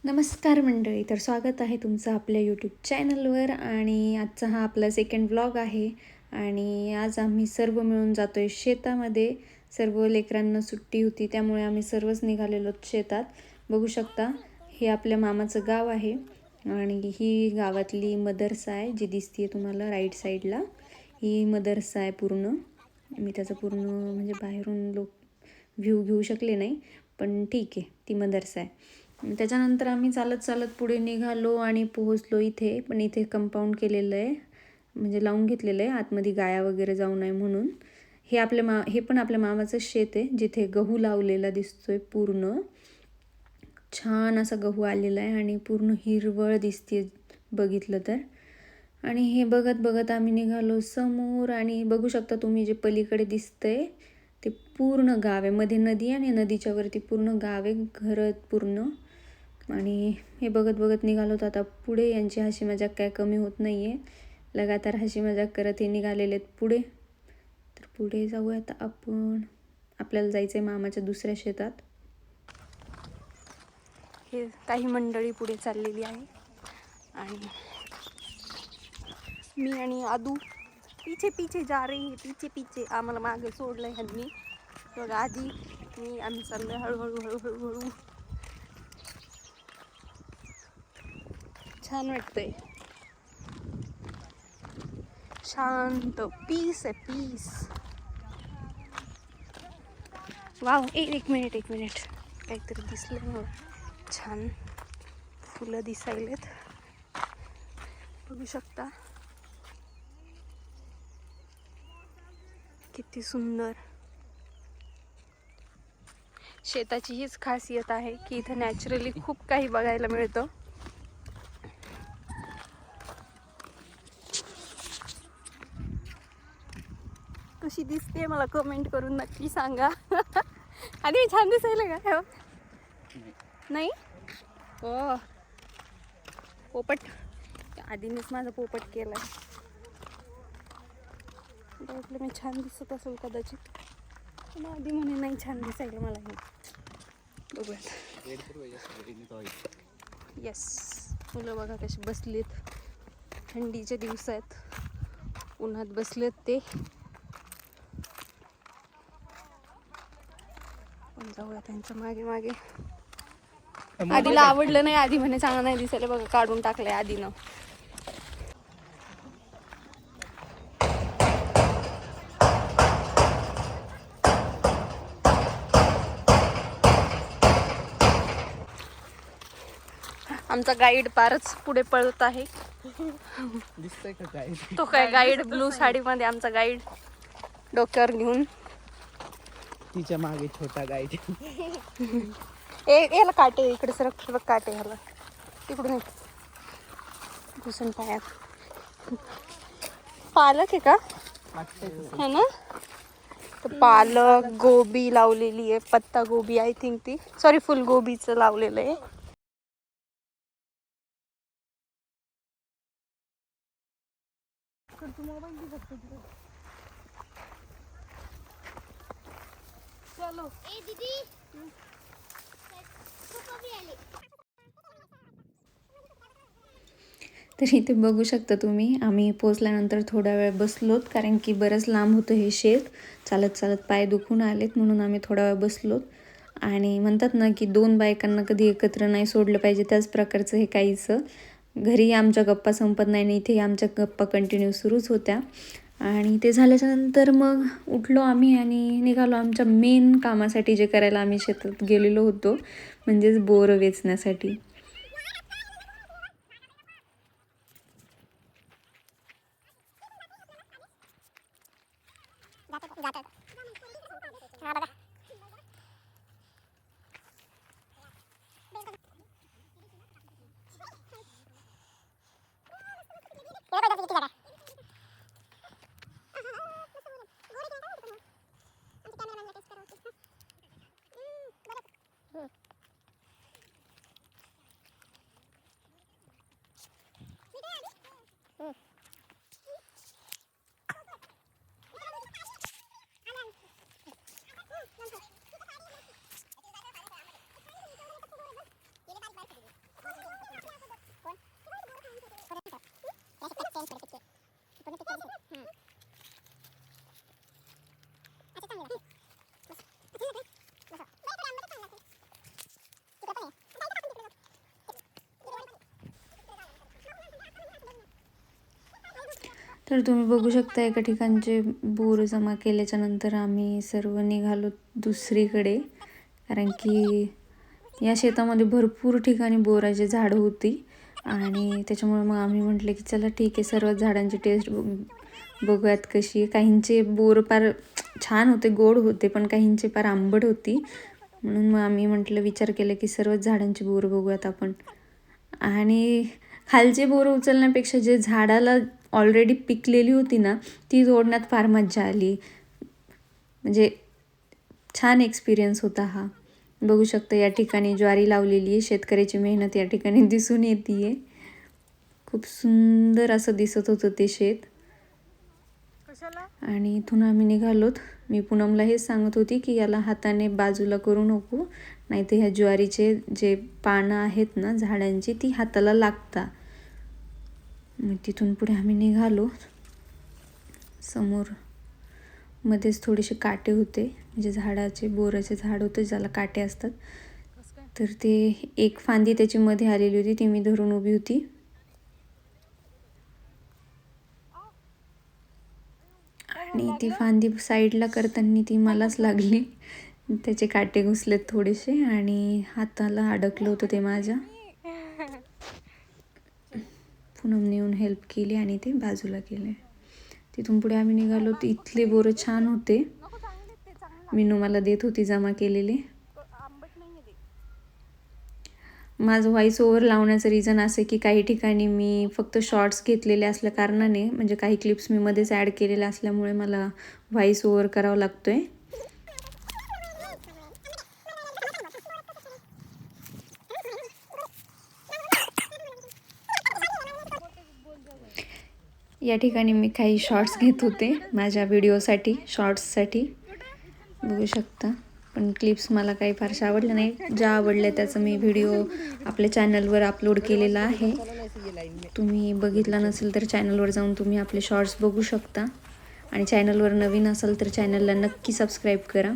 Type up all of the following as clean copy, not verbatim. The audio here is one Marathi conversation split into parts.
नमस्कार मंडळी, तर स्वागत आहे तुमचं आपल्या यूट्यूब चॅनलवर. आणि आजचा हा आपला सेकंड व्लॉग आहे. आणि आज आम्ही सर्व मिळून जातो आहे शेतामध्ये. सर्व लेकरांना सुट्टी होती त्यामुळे आम्ही सर्वच निघालेलो शेतात. बघू शकता हे आपल्या मामाचं गाव आहे आणि ही गावातली मदरसा आहे जी दिसते तुम्हाला राईट साईडला. ही मदरसा आहे पूर्ण. मी त्याचं पूर्ण म्हणजे बाहेरून व्ह्यू घेऊ शकले नाही, पण ठीक आहे, ती मदरसा आहे. त्याच्यानंतर आम्ही चालत चालत पुढे निघालो आणि पोहोचलो इथे. पण इथे कंपाऊंड केलेलं आहे, म्हणजे लावून घेतलेलं आहे आतमध्ये गाया वगैरे जाऊ नये म्हणून. हे पण आपल्या मामाचं शेत आहे जिथे गहू लावलेला दिसतोय. पूर्ण छान असा गहू आलेला आहे आणि पूर्ण हिरवळ दिसते बघितलं तर. आणि हे बघत बघत आम्ही निघालो समोर. आणि बघू शकता तुम्ही जे पलीकडे दिसतंय ते पूर्ण गाव आहे. मध्ये नदी आहे आणि नदीच्या वरती पूर्ण गाव आहे, घरं पूर्ण. आणि हे बघत बघत निघालो तर आता पुढे. यांची हसी मजाक काय कमी होत नाही आहे, लगातार हसी मजाक करत हे निघालेले आहेत पुढे. तर पुढे जाऊया आता आपण. आपल्याला जायचं आहे मामाच्या दुसऱ्या शेतात. हे काही मंडळी पुढे चाललेली आहे आणि मी आणि आदू पीछे पीछे जा रही है, पीछे पीछे. आम्हाला मागे सोडलं आहे ह्यांनी. बघा आधी आम्ही चाललोय हळूहळू हळूहळू हळू. छान वाटतंय, शांत, पीस आहे, पीस. वाव, एक मिनिट काहीतरी दिसलं मग. छान फुलं दिसायलेत, बघू शकता किती सुंदर. शेताची हीच खासियत आहे की इथं नॅचरली खूप काही बघायला मिळतं. कशी दिसते मला कमेंट करून नक्की सांगा. आधी मी छान दिसायला का? नाही हो, पोपट आधीनेच माझा पोपट केलाय. म्हटलं मी छान दिसत असेल कदाचित, पण आधी म्हणे नाही छान दिसायला मला हे. बघूयात. येस, मुलं बघा कशी बसलीत. थंडीचे दिवस आहेत, उन्हात बसलेत ते. पण जाऊया त्यांच्या मागे मागे. आधीला आवडलं नाही, आधी म्हणे चांगलं नाही दिसायला, बघा काढून टाकलंय आधीनं. आमचा गाईड फारच पुढे पळत आहे. दिसतंय का गाईड? तो काय गाईड ब्लू साडीमध्ये, आमचा गाईड डोक्यावर घेऊन. तिच्या मागे छोटा गाईड. याला काटे, इकडे सरक काटे ह्याला, तिकडून घुसून पायात. पालक आहे का है ना? तर पालक, गोबी लावलेली आहे, पत्ता गोबी आय थिंक ती, सॉरी फुलगोबीचं लावलेलं आहे. चलो ए दीदी, तर इथे बघू शकता तुम्ही, आम्ही पोचल्यानंतर थोडा वेळ बसलोत, कारण की बरंच लांब होतं हे शेत. चालत चालत पाय दुखून आलेत म्हणून आम्ही थोडा वेळ बसलोत. आणि म्हणतात ना की दोन बायकांना कधी एकत्र नाही सोडलं पाहिजे, त्याच प्रकारचं हे काहीचं. घरी आमच्या गप्पा संपत नाही आणि इथे आमच्या गप्पा कंटिन्यू सुरूच होत्या. आणि ते झाल्याच्यानंतर मग उठलो आम्ही आणि निघालो आमच्या मेन कामासाठी, जे करायला आम्ही शेतात गेलेलो होतो, म्हणजेच बोरं वेचण्यासाठी. तर तुम्ही बघू शकता एका ठिकाणचे बोर जमा केल्याच्या नंतर आम्ही सर्व निघालो दुसरीकडे, कारण की या शेतामध्ये भरपूर ठिकाणी बोराची झाडं होती आणि त्याच्यामुळे मग आम्ही म्हटलं की चला ठीक आहे, सर्व झाडांची टेस्ट बघूयात कशी आहे. काहींचे बोर फार छान होते, गोड होते, पण काहींचे फार आंबट होती. म्हणून मग आम्ही म्हटलं विचार केला की सर्वच झाडांची बोर बघूयात आपण. आणि खालचे बोरं उचलण्यापेक्षा जे झाडाला ऑलरेडी पिकलेली होती ना ती तोडण्यात फार मजा आली. म्हणजे छान एक्सपिरियन्स होता हा. बघू शकता या ठिकाणी ज्वारी लावलेली आहे. शेतकऱ्याची मेहनत या ठिकाणी दिसून येते आहे. खूप सुंदर असं दिसत होतं ते शेत. आणि इथून आम्ही निघालोत. मी पूनमला हेच सांगत होती की याला हाताने बाजूला करू नको, नाही तर ह्या ज्वारीचे जे पानं आहेत ना झाडांची ती हाताला लागतात. मग तिथून पुढे आम्ही निघालो. समोर मध्येच थोडेसे काटे होते, म्हणजे झाडाचे बोराचे झाड होते ज्याला काटे असतात. तर ते एक फांदी त्याची मध्ये आलेली होती, ती मी धरून उभी होती. आणि ती फांदी साईडला करताना ती मलाच लागली. त्याचे काटे घुसलेत थोडेसे आणि हाताला अडकलं होतं ते माझ्या. पूनमने येऊन हेल्प केली आणि ते बाजूला केले. तिथून पुढे आम्ही निघालो. तर इथले बोरं छान होते. मीनू मला देत होती जमा केलेले. माझं व्हॉइस ओव्हर लावण्याचं रिझन असं की काही ठिकाणी मी फक्त शॉर्ट्स घेतलेले असल्या कारणाने, म्हणजे काही क्लिप्स मी मध्येच ॲड केलेल्या असल्यामुळे मला व्हॉइस ओव्हर करावा लागतोय. या ठिकाणी मी काही शॉर्ट्स घेत होते माझ्या व्हिडिओसाठी, शॉर्ट्ससाठी. बघू शकता. पण क्लिप्स मला काही फारशा आवडल्या नाही. ज्या आवडल्या त्याचं मी व्हिडिओ आपल्या चॅनलवर अपलोड केलेला आहे. तुम्ही बघितला नसेल तर चॅनलवर जाऊन तुम्ही आपले शॉर्ट्स बघू शकता. आणि चॅनलवर नवीन असाल तर चॅनलला नक्की सबस्क्राईब करा.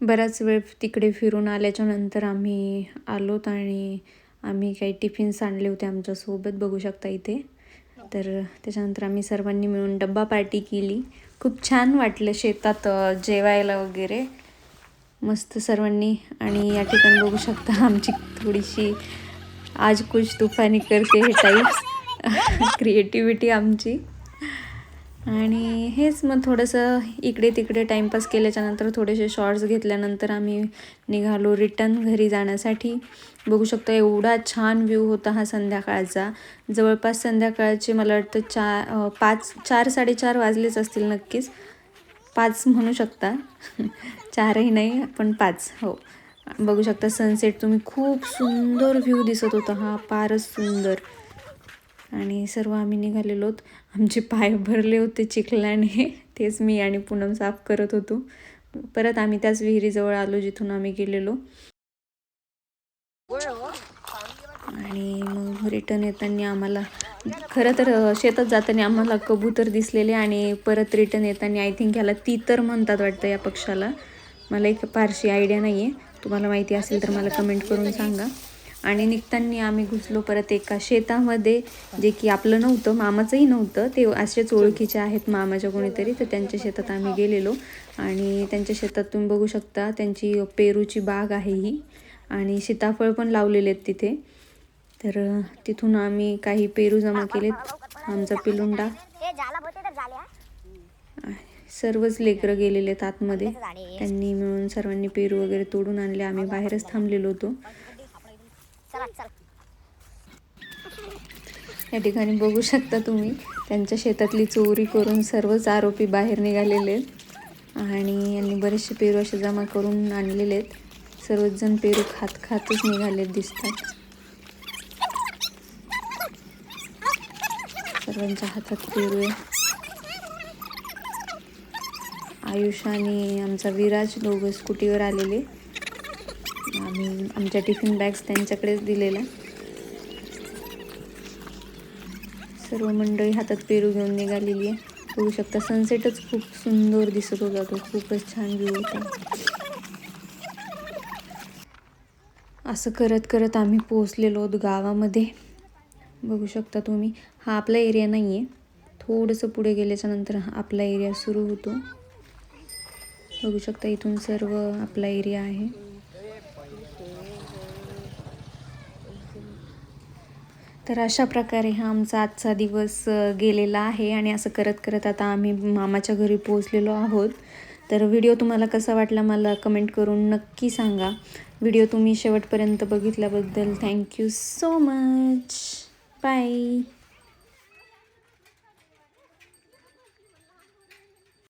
बराच वेळ तिकडे फिरून आल्याच्या नंतर आम्ही आलोत आणि आम्ही काही टिफिन्स आणले होते आमच्यासोबत, बघू शकता इथे. तर त्याच्यानंतर आम्ही सर्वांनी मिळून डब्बा पार्टी केली. खूप छान वाटलं शेतात जेवायला वगैरे, मस्त सर्वांनी. आणि या ठिकाणी बघू शकता आमची थोडीशी आज कुछ तुफानी करते हे टाईप्स क्रिएटिव्हिटी आमची. आणि हेच मग थोडंसं इकडे तिकडे टाईमपास केल्याच्यानंतर थोडेसे शॉर्ट्स घेतल्यानंतर आम्ही निघालो रिटर्न घरी जाण्यासाठी. बघू शकता एवढा छान व्ह्यू होता हा संध्याकाळचा. जवळपास संध्याकाळचे मला वाटतं 4-4:30 वाजलेच असतील नक्कीच. 5 म्हणू शकता. 4ही नाही पण 5. हो, बघू शकता सनसेट तुम्ही. खूप सुंदर व्ह्यू दिसत होता हा, फारच सुंदर. आणि सर्व आम्ही निघालेलोत. आमचे पाय भरले होते चिखलाने, तेच मी आणि पूनम साफ करत होतो. परत आम्ही त्याच विहिरीजवळ आलो जिथून आम्ही गेलेलो. आणि मग रिटर्न येताना आम्हाला, खरं तर शेतात जाताना आम्हाला कबूतर दिसलेले आणि परत रिटर्न येताना आय थिंक ह्याला तीतर म्हणतात वाटतं या पक्षाला. मला एक फारशी आयडिया नाही आहे. तुम्हाला माहिती असेल तर मला कमेंट करून सांगा. आणि निघताना आम्ही घुसलो परत एका शेतामध्ये, जे की आपलं नव्हतं, मामाचंही नव्हतं. ते असेच ओळखीचे आहेत मामाच्या कोणीतरी, तर त्यांच्या शेतात आम्ही गेलेलो. आणि त्यांच्या शेतात तुम्ही बघू शकता त्यांची पेरूची बाग आहे ही, आणि सीताफळ पण लावलेले आहेत तिथे. तर तिथून आम्ही काही पेरू जमा केलेत. आमचा पिलुंडा, सर्वच लेकरं गेलेले आहेत आतमध्ये. त्यांनी मिळून सर्वांनी पेरू वगैरे तोडून आणले. आम्ही बाहेरच थांबलेलो होतो. या ठिकाणी बघू शकता तुम्ही त्यांच्या शेतातली चोरी करून सर्वच आरोपी बाहेर निघालेले आहेत. आणि यांनी बरेचसे पेरू असे जमा करून आणलेले आहेत. सर्वच जण पेरू खातच निघालेत दिसतात. सर्वांच्या हातात पेरू आहे. आयुष आणि आमचा विराज दोघं स्कूटीवर आलेले. आम्ही आमच्या टिफिन बॅग्स त्यांच्याकडेच दिलेल्या. सर्व मंडळी हातात पेरू घेऊन निघालेली आहे. बघू शकता सनसेटच खूप सुंदर दिसत होता, तो खूपच छान व्ह्यू होता. असं करत करत आम्ही पोहोचलेलो आहोत गावामध्ये. बघू शकता तुम्ही, हा आपला एरिया नाही आहे, थोडंसं पुढे गेल्याच्या नंतर हा आपला एरिया सुरू होतो. बघू शकता इथून सर्व आपला एरिया आहे. तर अशा प्रकारे हा आमचा आजचा दिवस गेलेला आहे. आणि असं करत करत आता आम्ही मामाच्या घरी पोहोचलेलो आहोत. तर व्हिडिओ तुम्हाला कसा वाटला मला कमेंट करून नक्की सांगा. व्हिडिओ तुम्ही शेवटपर्यंत बघितल्याबद्दल थँक्यू सो मच. बाय.